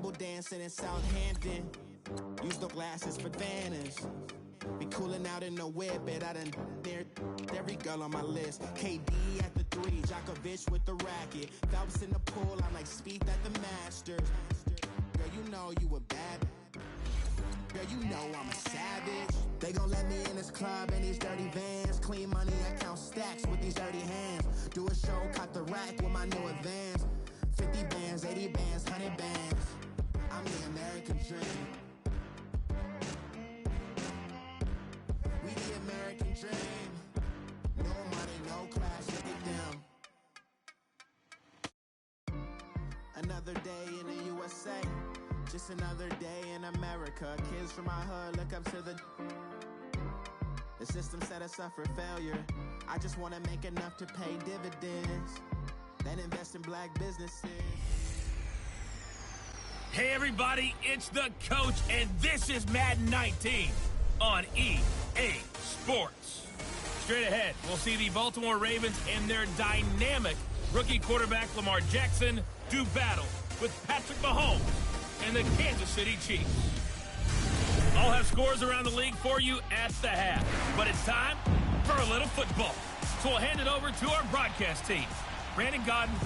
table dancing in Southampton. Use the glasses for Vanish. Be cooling out in the whip, but I done there every girl on my list. KD at the 3, Djokovic with the racket. Phelps in the pool, I'm like Spieth at the Masters. Girl, you know you a bad. Girl, you know I'm a savage. They gon' let me in this club in these dirty vans. Clean money, I count stacks with these dirty hands. Do a show, cut the rack with my new advance. 50 bands, 80 bands, 100 bands. I'm the American dream. We the American dream. No money, no class, look at them. Another day in the USA. Just another day in America. Kids from my hood look up to the system set us up for failure. I just want to make enough to pay dividends, then invest in black businesses. Hey everybody, it's the coach, and this is Madden 19 on EA Sports. Straight ahead, we'll see the Baltimore Ravens and their dynamic rookie quarterback Lamar Jackson do battle with Patrick Mahomes and the Kansas City Chiefs. I'll have scores around the league for you at the half, but it's time for a little football. So we'll hand it over to our broadcast team, Brandon Gaudin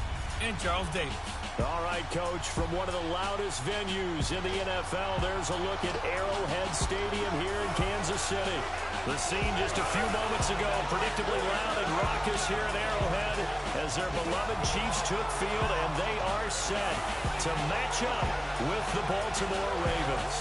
and Charles Davis. All right, Coach, from one of the loudest venues in the NFL, there's a look at Arrowhead Stadium here in Kansas City. The scene just a few moments ago, predictably loud and raucous here at Arrowhead as their beloved Chiefs took field, and they are set to match up with the Baltimore Ravens.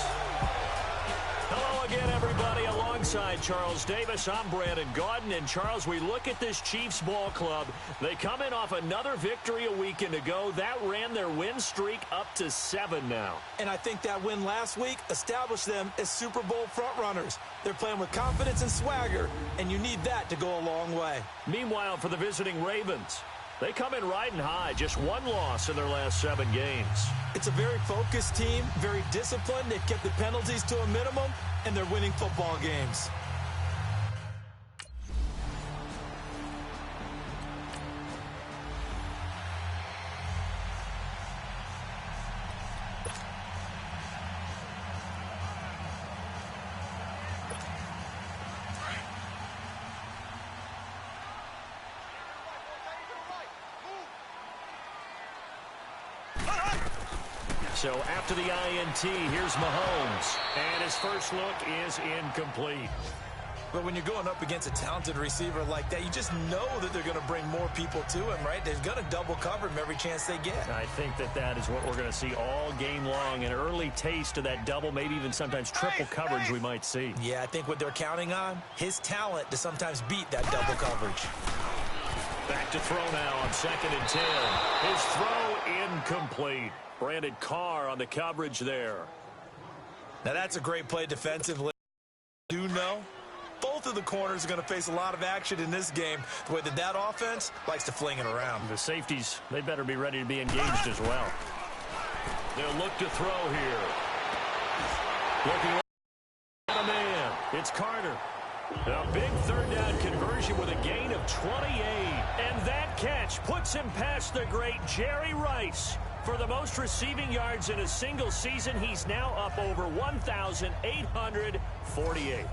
Hello again, everybody. Alongside Charles Davis, I'm Brandon Gaudin. And, Charles, we look at this Chiefs ball club. They come in off another victory a weekend ago. That ran their win streak up to 7 now. And I think that win last week established them as Super Bowl frontrunners. They're playing with confidence and swagger, and you need that to go a long way. Meanwhile, for the visiting Ravens, they come in riding high, just one loss in their last 7 games. It's a very focused team, very disciplined. They've kept the penalties to a minimum, and they're winning football games. So after the INT, here's Mahomes. And his first look is incomplete. But when you're going up against a talented receiver like that, you just know that they're going to bring more people to him, right? They're going to double cover him every chance they get. I think that is what we're going to see all game long. An early taste of that double, maybe even sometimes triple coverage we might see. Yeah, I think what they're counting on, his talent to sometimes beat that double coverage. Back to throw now on 2nd and 10. His throw incomplete. Brandon Carr on the coverage there. Now that's a great play defensively. Do know both of the corners are going to face a lot of action in this game. The way that offense likes to fling it around. The safeties, they better be ready to be engaged as well. They'll look to throw here. Looking at a man. It's Carter. A big third down conversion with a gain of 28. And that catch puts him past the great Jerry Rice. For the most receiving yards in a single season, he's now up over 1,848.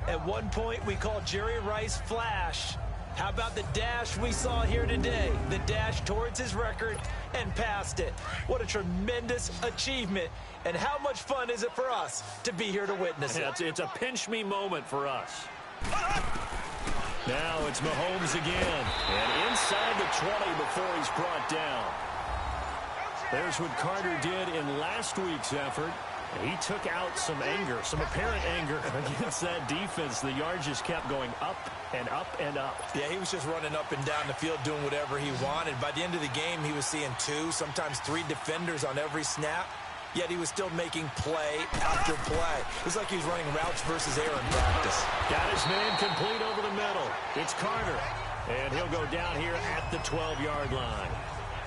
At one point, we called Jerry Rice Flash. How about the dash we saw here today? The dash towards his record and past it. What a tremendous achievement. And how much fun is it for us to be here to witness it? It's a pinch-me moment for us. Now it's Mahomes again. And inside the 20 before he's brought down. There's what Carter did in last week's effort. He took out some anger, some apparent anger against that defense. The yards just kept going up and up and up. Yeah, he was just running up and down the field doing whatever he wanted. By the end of the game, he was seeing 2, sometimes 3 defenders on every snap. Yet he was still making play after play. It was like he was running routes versus air in practice. Got his man complete over the middle. It's Carter. And he'll go down here at the 12-yard line.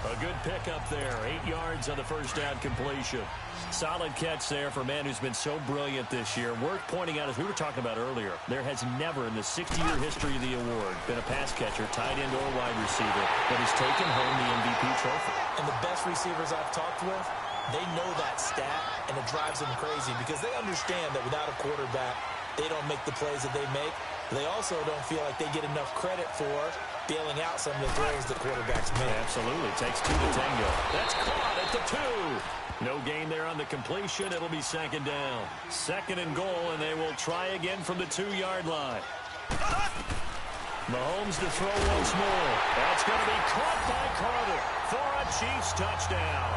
A good pickup there. 8 yards on the first down completion. Solid catch there for a man who's been so brilliant this year. Worth pointing out, as we were talking about earlier, there has never in the 60-year history of the award been a pass catcher, tight end, or wide receiver that has taken home the MVP trophy. And the best receivers I've talked with they know that stat, and it drives them crazy because they understand that without a quarterback, they don't make the plays that they make. They also don't feel like they get enough credit for bailing out some of the throws the quarterbacks make. Absolutely. Takes two to tango. That's caught at the 2. No gain there on the completion. It'll be second down. Second and goal, and they will try again from the 2-yard line. Mahomes to throw once more. That's going to be caught by Carter for a Chiefs touchdown.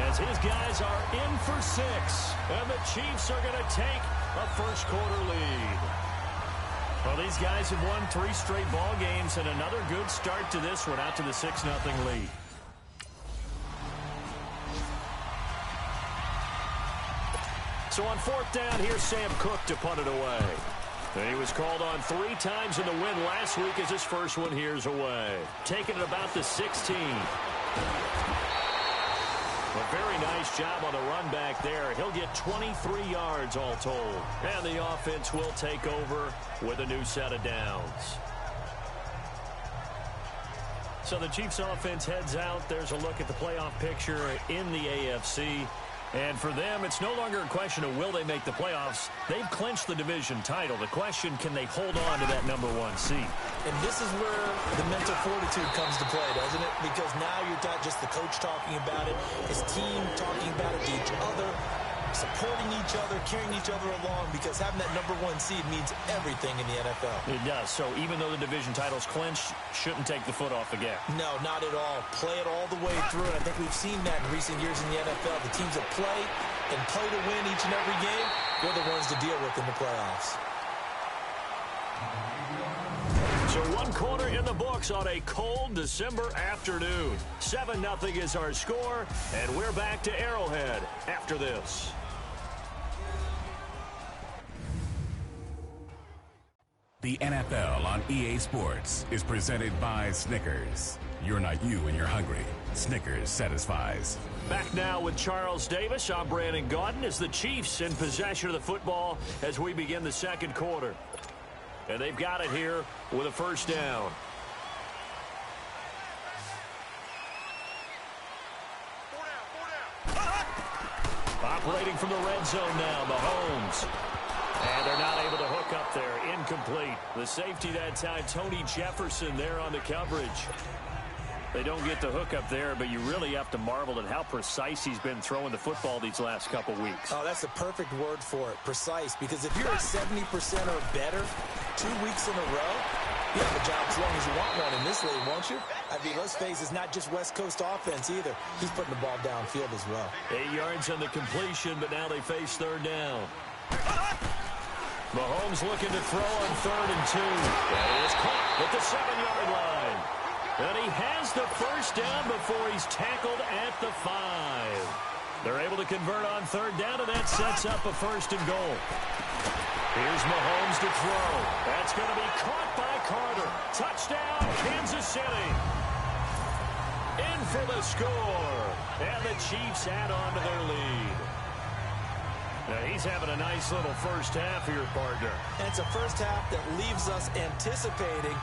As his guys are in for 6, and the Chiefs are going to take a first-quarter lead. Well, these guys have won 3 straight ball games, and another good start to this one out to the 6-0 lead. So on 4th down, here's Sam Cook to punt it away. And he was called on 3 times in the win last week as his first one here's away. Taking it about the 16. A very nice job on the run back there. He'll get 23 yards all told. And the offense will take over with a new set of downs. So the Chiefs offense heads out. There's a look at the playoff picture in the AFC. And for them, it's no longer a question of will they make the playoffs. They've clinched the division title. The question, can they hold on to that number 1 seed? And this is where the mental fortitude comes to play, doesn't it? Because now you're not just the coach talking about it, his team talking about it to each other, supporting each other, carrying each other along, because having that number 1 seed means everything in the NFL. It does. So even though the division title's clinched, shouldn't take the foot off the gas. No, not at all. Play it all the way through, and I think we've seen that in recent years in the NFL. The teams that play and play to win each and every game, they're the ones to deal with in the playoffs. So 1 quarter in the books on a cold December afternoon. 7-0 is our score, and we're back to Arrowhead after this. The NFL on EA Sports is presented by Snickers. You're not you when you're hungry. Snickers satisfies. Back now with Charles Davis. I'm Brandon Gaudin as the Chiefs in possession of the football as we begin the second quarter. And they've got it here with a first down. Operating from the red zone now, Mahomes. And they're not able to hook up there. Incomplete. The safety that time, Tony Jefferson there on the coverage. They don't get the hook up there, but you really have to marvel at how precise he's been throwing the football these last couple weeks. Oh, that's the perfect word for it, precise. Because if you're at 70% or better 2 weeks in a row, you have a job as long as you want one in this league, won't you? I mean, let's face it, it's not just West Coast offense either. He's putting the ball downfield as well. 8 yards on the completion, but now they face third down. Mahomes looking to throw on 3rd and 2. And it's caught at the 7-yard line. And he has the first down before he's tackled at the 5. They're able to convert on 3rd down, and that sets up a 1st and goal. Here's Mahomes to throw. That's going to be caught by Carter. Touchdown, Kansas City. In for the score. And the Chiefs add on to their lead. Now he's having a nice little first half here, partner. And it's a first half that leaves us anticipating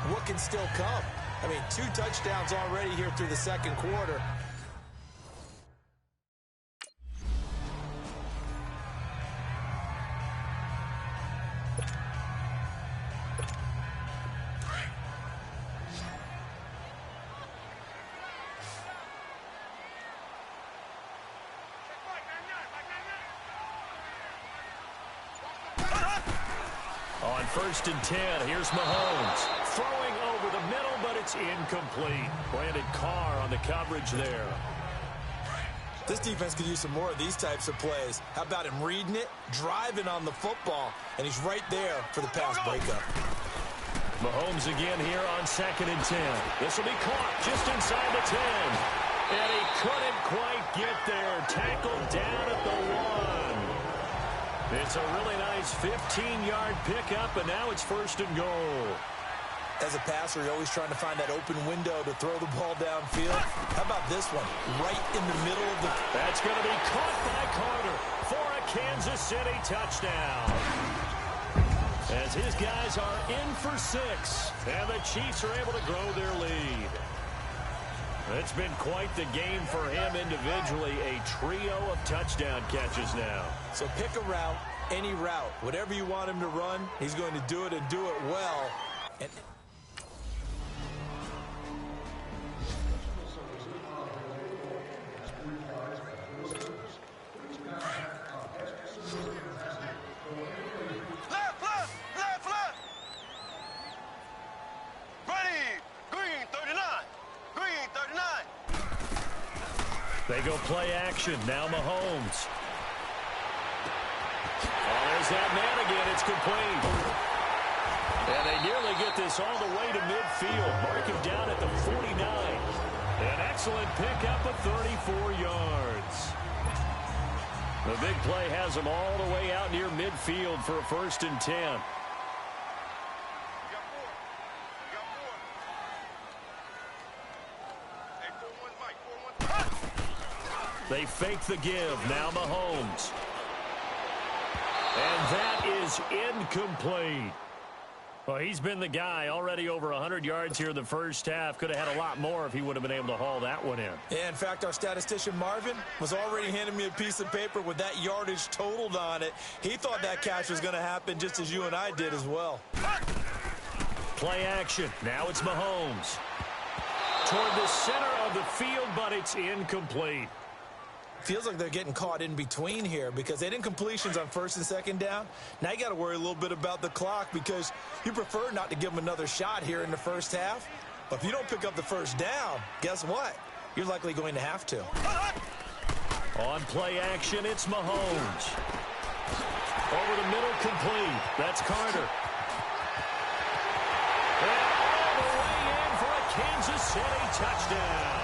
what can still come. I mean, 2 touchdowns already here through the second quarter. On 1st and 10, here's Mahomes. Throwing over the middle, but it's incomplete. Brandon Carr on the coverage there. This defense could use some more of these types of plays. How about him reading it, driving on the football, and he's right there for the pass breakup. Mahomes again here on 2nd and 10. This will be caught just inside the 10. And he couldn't quite get there. Tackled down at the 1. It's a really nice 15-yard pickup, and now it's 1st and goal. As a passer, you're always trying to find that open window to throw the ball downfield. How about this one? Right in the middle of the... That's going to be caught by Carter for a Kansas City touchdown. As his guys are in for 6, and the Chiefs are able to grow their lead. It's been quite the game for him individually. A trio of touchdown catches now. So pick a route, any route. Whatever you want him to run, he's going to do it and do it well. And they go play action. Now Mahomes. Oh, there's that man again. It's complete. And they nearly get this all the way to midfield. Mark him down at the 49. An excellent pickup of 34 yards. The big play has him all the way out near midfield for a 1st and 10. They fake the give. Now Mahomes. And that is incomplete. Well, he's been the guy. Already over 100 yards here in the first half. Could have had a lot more if he would have been able to haul that one in. Yeah, in fact, our statistician Marvin was already handing me a piece of paper with that yardage totaled on it. He thought that catch was going to happen just as you and I did as well. Play action. Now it's Mahomes. Toward the center of the field, but it's incomplete. Feels like they're getting caught in between here because they didn't completions on 1st and 2nd down. Now you got to worry a little bit about the clock because you prefer not to give them another shot here in the first half. But if you don't pick up the 1st down, guess what? You're likely going to have to. On play action, it's Mahomes. Over the middle, complete. That's Carter. And all the way in for a Kansas City touchdown.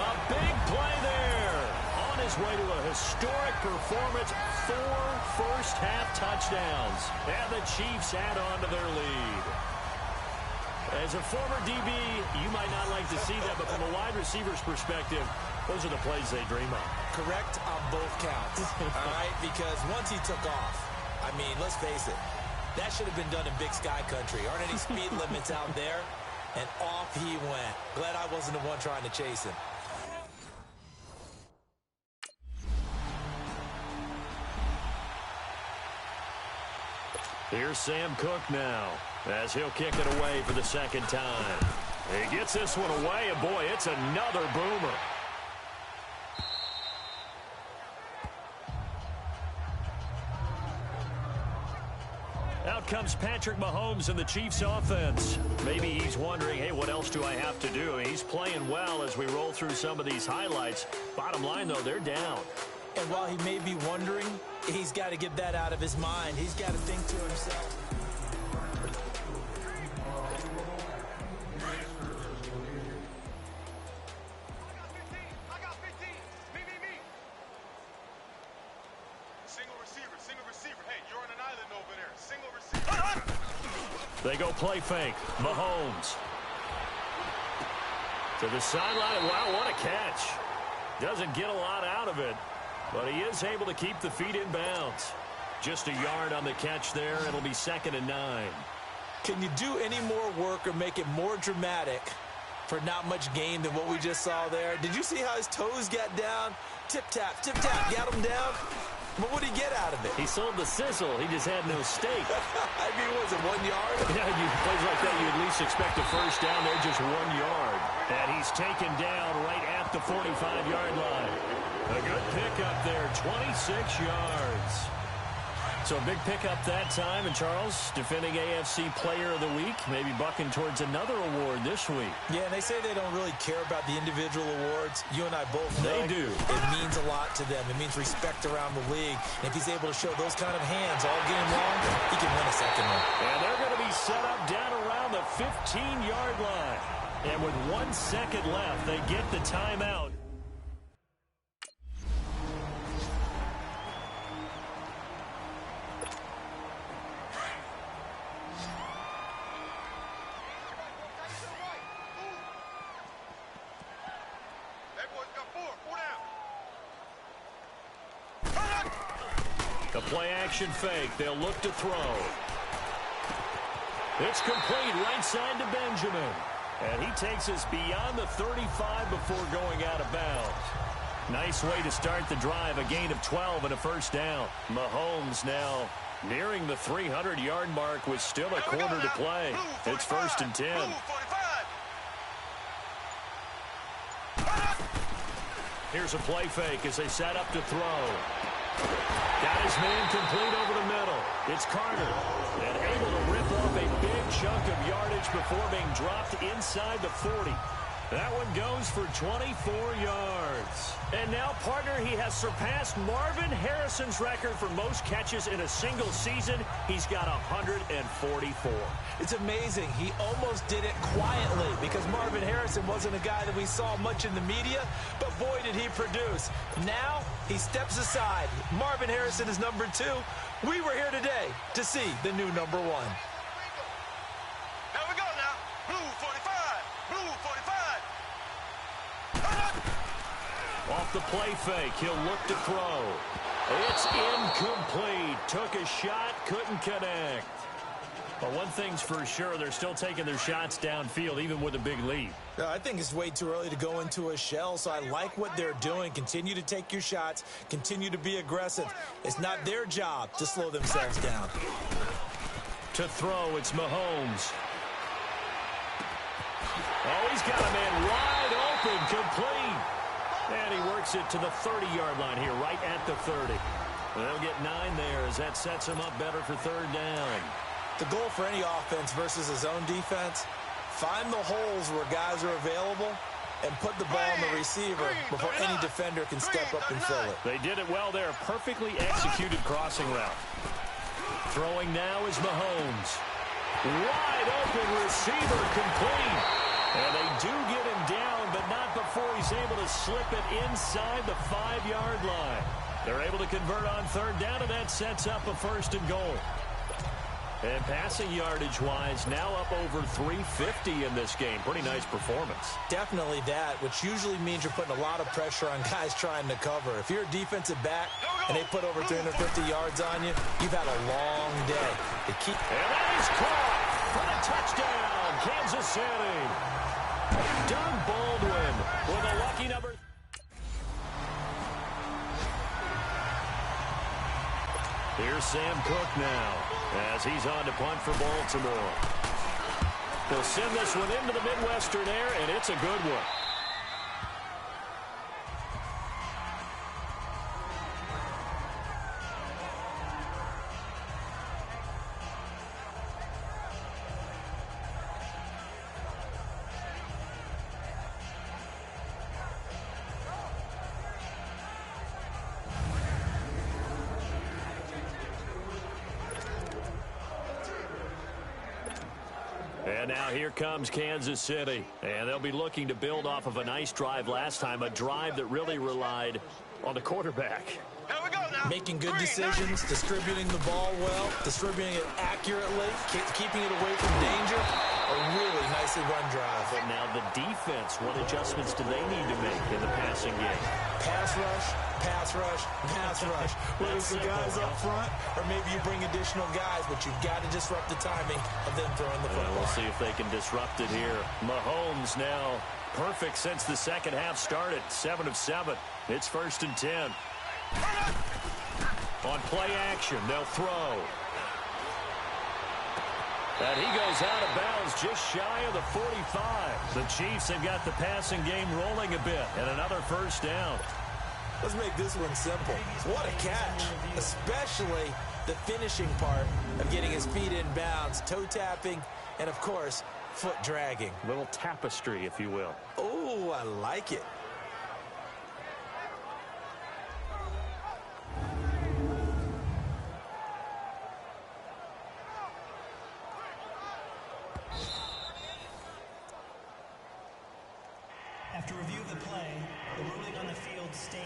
A big play there. On his way to a historic performance, 4 first-half touchdowns. And the Chiefs add on to their lead. As a former DB, you might not like to see that, but from a wide receiver's perspective, those are the plays they dream of. Correct on both counts, all right? Because once he took off, I mean, let's face it, that should have been done in Big Sky Country. Aren't any speed limits out there? And off he went. Glad I wasn't the one trying to chase him. Here's Sam Cook now, as he'll kick it away for the 2nd time. He gets this one away, and boy, it's another boomer. Out comes Patrick Mahomes in the Chiefs offense. Maybe he's wondering, hey, what else do I have to do? He's playing well as we roll through some of these highlights. Bottom line, though, they're down. And while he may be wondering, he's got to get that out of his mind. He's got to think to himself. I got 15. Me. Single receiver. Hey, you're on an island over there. Single receiver. They go play fake. Mahomes. To the sideline. Wow, what a catch. Doesn't get a lot out of it. But he is able to keep the feet in bounds. Just a yard on the catch there. It'll be 2nd and 9. Can you do any more work or make it more dramatic for not much gain than what we just saw there? Did you see how his toes got down? Tip-tap, got him down. But what did he get out of it? He sold the sizzle. He just had no steak. I mean, was it 1 yard? Yeah, plays like that, you at least expect a 1st down. They're just 1 yard. And he's taken down right at the 45-yard line. A good pickup there, 26 yards. So a big pickup that time. And Charles, defending AFC Player of the Week, maybe bucking towards another award this week. Yeah, and they say they don't really care about the individual awards. You and I both know they do. It means a lot to them. It means respect around the league. And if he's able to show those kind of hands all game long, he can win a 2nd one. And they're going to be set up down around the 15-yard line. And with 1 second left, they get the timeout. A play-action fake. They'll look to throw. It's complete right side to Benjamin. And he takes us beyond the 35 before going out of bounds. Nice way to start the drive, a gain of 12 and a first down. Mahomes now nearing the 300-yard mark with still a quarter to play. It's 1st and 10. Here's a play fake as they set up to throw. Got his man complete over the middle. It's Carter. And able to rip off a big chunk of yardage before being dropped inside the 40. That one goes for 24 yards. And now, partner, he has surpassed Marvin Harrison's record for most catches in a single season. He's got 144. It's amazing. He almost did it quietly because Marvin Harrison wasn't a guy that we saw much in the media, but boy, did he produce. Now, he steps aside. Marvin Harrison is number 2. We were here today to see the new number 1. There we go now. Blue 45. Blue 45. Off the play fake, he'll look to throw. It's incomplete. Took a shot, couldn't connect. But one thing's for sure, they're still taking their shots downfield, even with a big lead. I think it's way too early to go into a shell, so I like what they're doing. Continue to take your shots. Continue to be aggressive. It's not their job to slow themselves down. To throw, it's Mahomes. Oh, he's got a man wide open, complete. And he works it to the 30-yard line here, right at the 30. They'll get 9 there as that sets him up better for 3rd down. The goal for any offense versus his own defense, find the holes where guys are available and put the ball on the receiver before any defender can step up and fill it. They did it well there. Perfectly executed crossing route. Throwing now is Mahomes. Wide open receiver, complete. And they do get him down, but not before he's able to slip it inside the 5-yard line. They're able to convert on 3rd down, and that sets up a 1st and goal. And passing yardage-wise, now up over 350 in this game. Pretty nice performance. Definitely that, which usually means you're putting a lot of pressure on guys trying to cover. If you're a defensive back and they put over 350 yards on you, you've had a long day. And that is caught for the touchdown, Kansas City. Doug Baldwin with a lucky number. Here's Sam Cook now as he's on to punt for Baltimore. They'll send this one into the Midwestern air, and it's a good one. And now here comes Kansas City. And they'll be looking to build off of a nice drive last time, a drive that really relied on the quarterback. Here we go now. Making good decisions, distributing the ball well, distributing it accurately, keeping it away from danger. A really nicely run drive. But now the defense, what adjustments do they need to make in the passing game? Pass rush, pass rush, pass rush. Whether it's the guys up front or maybe you bring additional guys, but you've got to disrupt the timing of them throwing the football. We'll see if they can disrupt it here. Mahomes now perfect since the second half started. 7 of 7. It's 1st and 10. On play action, they'll throw. And he goes out of bounds just shy of the 45. The Chiefs have got the passing game rolling a bit, and another 1st down. Let's make this one simple. What a catch, especially the finishing part of getting his feet in bounds, toe tapping, and of course, foot dragging. Little tapestry, if you will. Oh, I like it. After review of the play, the ruling on the field stands.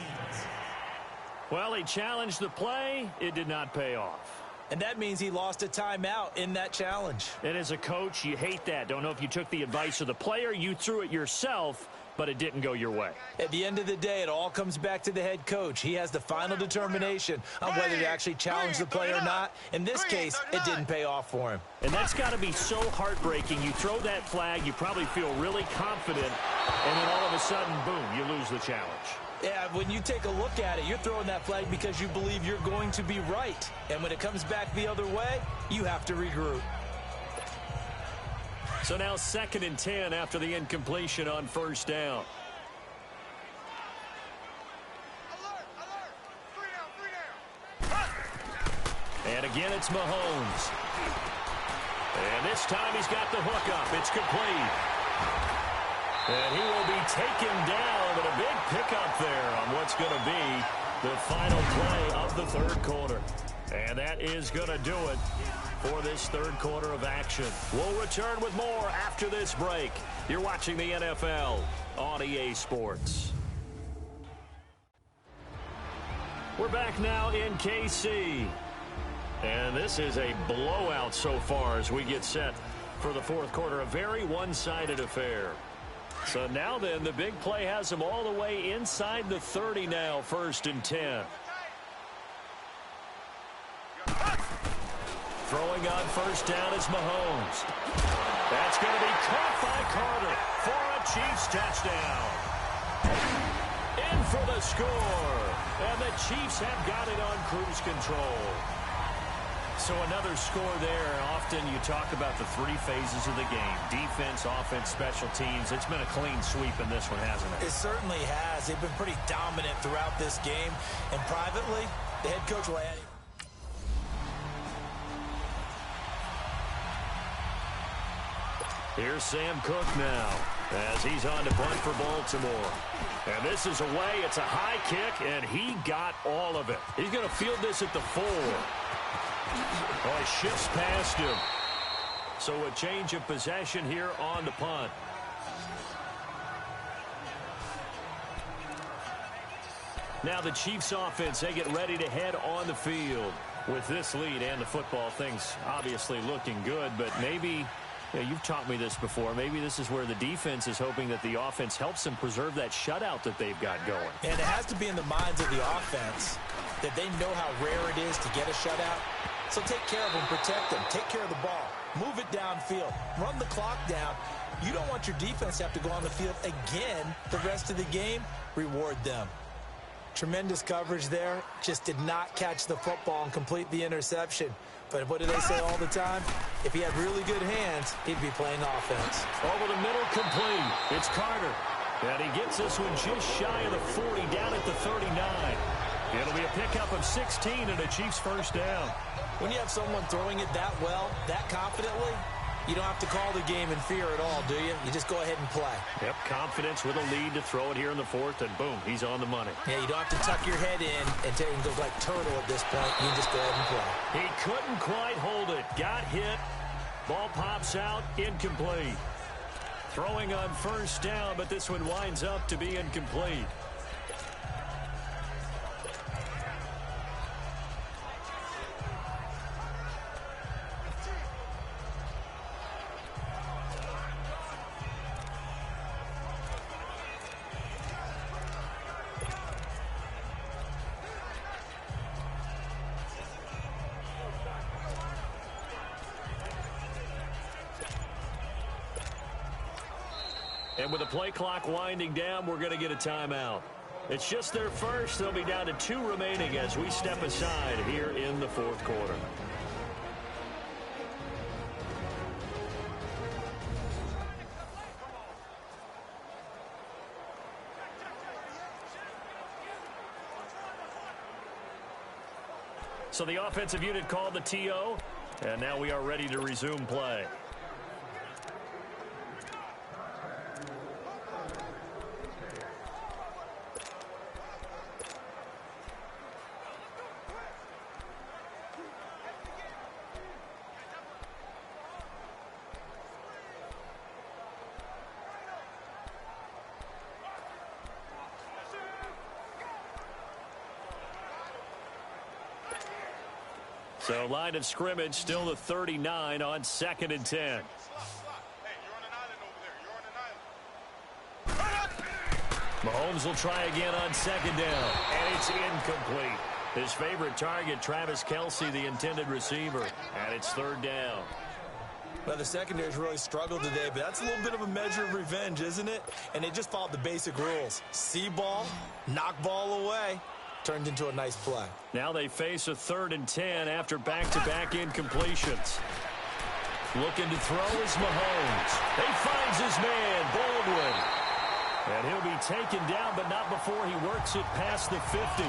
Well, he challenged the play. It did not pay off. And that means he lost a timeout in that challenge. And as a coach, you hate that. Don't know if you took the advice of the player, you threw it yourself, but it didn't go your way. At the end of the day, it all comes back to the head coach. He has the final determination on whether to actually challenge the play or not. In this case, it didn't pay off for him. And that's got to be so heartbreaking. You throw that flag, you probably feel really confident, and then all of a sudden, boom, you lose the challenge. Yeah, when you take a look at it, you're throwing that flag because you believe you're going to be right. And when it comes back the other way, you have to regroup. So now 2nd and 10 after the incompletion on first down. And again, it's Mahomes. And this time he's got the hook up. It's complete. And he will be taken down, but a big pickup there on what's going to be the final play of the third quarter. And that is going to do it for this third quarter of action. We'll return with more after this break. You're watching the NFL on EA Sports. We're back now in KC. And this is a blowout so far as we get set for the fourth quarter. A very one-sided affair. So now then, the big play has them all the way inside the 30 now, 1st and 10. Throwing on first down is Mahomes. That's going to be caught by Carter for a Chiefs touchdown. In for the score. And the Chiefs have got it on cruise control. So another score there. Often you talk about the three phases of the game. Defense, offense, special teams. It's been a clean sweep in this one, hasn't it? It certainly has. They've been pretty dominant throughout this game. And privately, the head coach will add it. Here's Sam Cook now as he's on to punt for Baltimore. And this is away. It's a high kick, and he got all of it. He's going to field this at the 4. Oh, it shifts past him. So a change of possession here on the punt. Now the Chiefs offense, they get ready to head on the field. With this lead and the football, things obviously looking good, but maybe... Yeah, you've taught me this before. Maybe this is where the defense is hoping that the offense helps them preserve that shutout that they've got going. And it has to be in the minds of the offense that they know how rare it is to get a shutout. So take care of them, protect them, take care of the ball, move it downfield, run the clock down. You don't want your defense to have to go on the field again the rest of the game. Reward them. Tremendous coverage there. Just did not catch the football and complete the interception. But what do they say all the time? If he had really good hands, he'd be playing offense. Over the middle, complete. It's Carter. And he gets this one just shy of the 40, down at the 39. It'll be a pickup of 16 and a Chiefs first down. When you have someone throwing it that well, that confidently, you don't have to call the game in fear at all, do you? You just go ahead and play. Yep, confidence with a lead to throw it here in the 4th, and boom, he's on the money. Yeah, you don't have to tuck your head in and go like turtle at this point. You just go ahead and play. He couldn't quite hold it. Got hit. Ball pops out. Incomplete. Throwing on first down, but this one winds up to be incomplete. And with the play clock winding down, we're going to get a timeout. It's just their first. They'll be down to 2 remaining as we step aside here in the 4th quarter. So the offensive unit called the TO, and now we are ready to resume play. So line of scrimmage still the 39 on 2nd and 10. Hey, you're on an island over there. You're on an island. Mahomes will try again on second down, and it's incomplete. His favorite target, Travis Kelce, the intended receiver, and it's third down. Well, the secondary's really struggled today, but that's a little bit of a measure of revenge, isn't it? And they just followed the basic rules. See ball, knock ball away. Turned into a nice play. Now they face a 3rd and 10 after back-to-back incompletions. Looking to throw is Mahomes. He finds his man, Baldwin. And he'll be taken down, but not before he works it past the 50.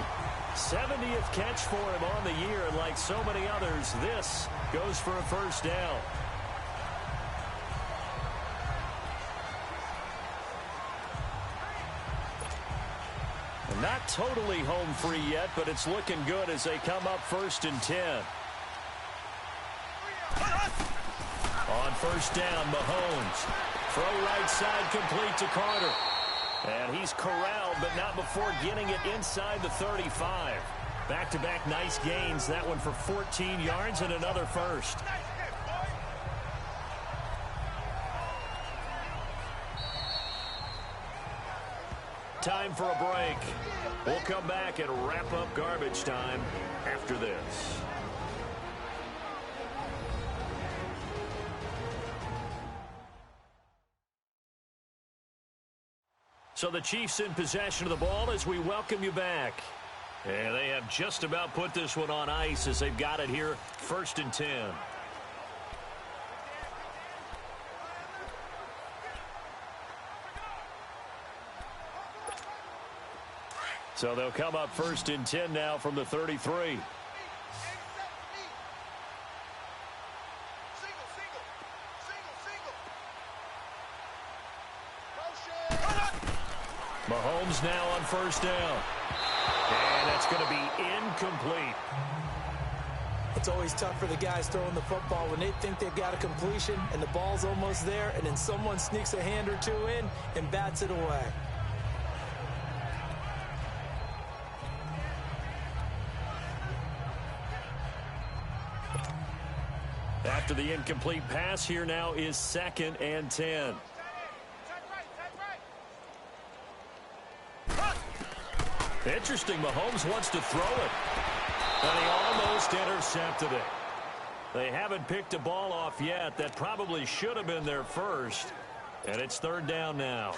70th catch for him on the year, and like so many others, this goes for a first down. Not totally home free yet, but it's looking good as they come up 1st and 10. On first down, Mahomes. Throw right side complete to Carter. And he's corralled, but not before getting it inside the 35. Back-to-back nice gains. That one for 14 yards and another first. Time for a break. We'll come back and wrap up garbage time after this. So the Chiefs in possession of the ball as we welcome you back. And they have just about put this one on ice as they've got it here, 1st and 10. So they'll come up 1st and 10 now from the 33. Mahomes now on first down. And that's going to be incomplete. It's always tough for the guys throwing the football when they think they've got a completion and the ball's almost there, and then someone sneaks a hand or two in and bats it away. After the incomplete pass, here now is 2nd and 10. Interesting, Mahomes wants to throw it. And he almost intercepted it. They haven't picked a ball off yet. That probably should have been their first. And it's 3rd down now.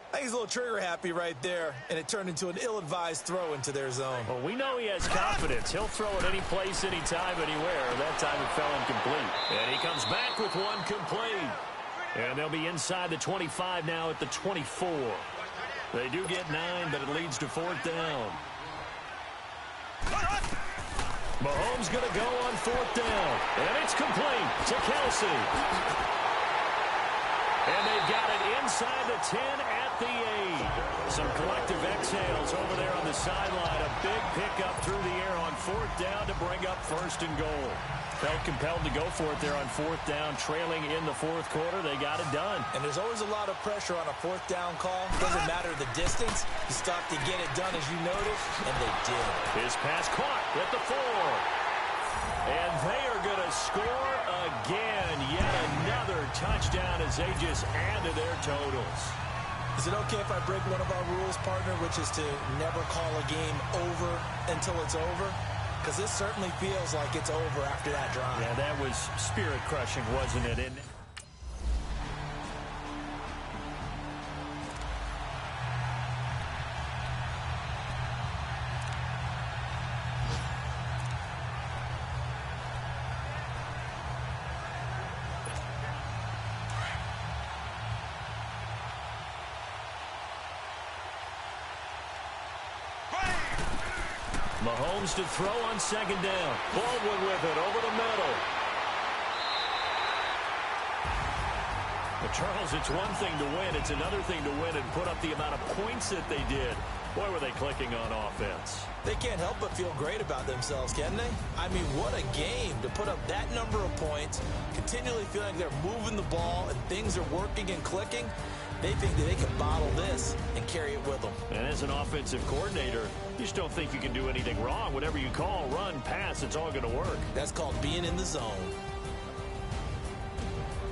I think he's a little trigger happy right there, and it turned into an ill-advised throw into their zone. Well, we know he has confidence. He'll throw it any place, anytime, anywhere. That time it fell incomplete. And he comes back with one complete. And they'll be inside the 25 now at the 24. They do get 9, but it leads to 4th down. Mahomes going to go on 4th down. And it's complete to Kelce. And they've got it inside the 10 at the 8. Some collective exhales over there on the sideline. A big pickup through the air on 4th down to bring up 1st and goal. Felt compelled to go for it there on 4th down, trailing in the 4th quarter. They got it done. And there's always a lot of pressure on a 4th down call. Doesn't matter the distance. You stop to get it done, as you noted, and they did. His pass caught at the 4. And they are going to score again. Yet another touchdown as they just add to their totals. Is it okay if I break one of our rules, partner, which is to never call a game over until it's over? Because this certainly feels like it's over after that drive. Yeah, that was spirit-crushing, wasn't it? And Mahomes to throw on 2nd down. Baldwin with it over the middle. But Charles, it's one thing to win. It's another thing to win and put up the amount of points that they did. Boy, were they clicking on offense. They can't help but feel great about themselves, can they? I mean, what a game to put up that number of points, continually feeling like they're moving the ball and things are working and clicking. They think that they can bottle this and carry it with them. And as an offensive coordinator, you just don't think you can do anything wrong. Whatever you call, run, pass, it's all going to work. That's called being in the zone.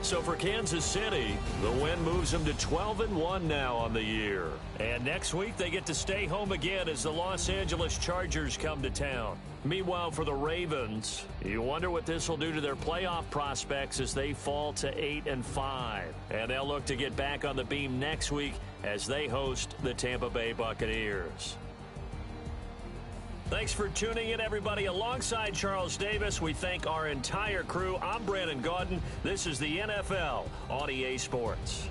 So for Kansas City, the win moves them to 12-1 now on the year. And next week, they get to stay home again as the Los Angeles Chargers come to town. Meanwhile, for the Ravens, you wonder what this will do to their playoff prospects as they fall to 8-5. And they'll look to get back on the beam next week as they host the Tampa Bay Buccaneers. Thanks for tuning in, everybody. Alongside Charles Davis, we thank our entire crew. I'm Brandon Gaudin. This is the NFL on EA Sports.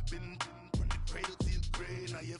Been from the cradle to the grave, now you're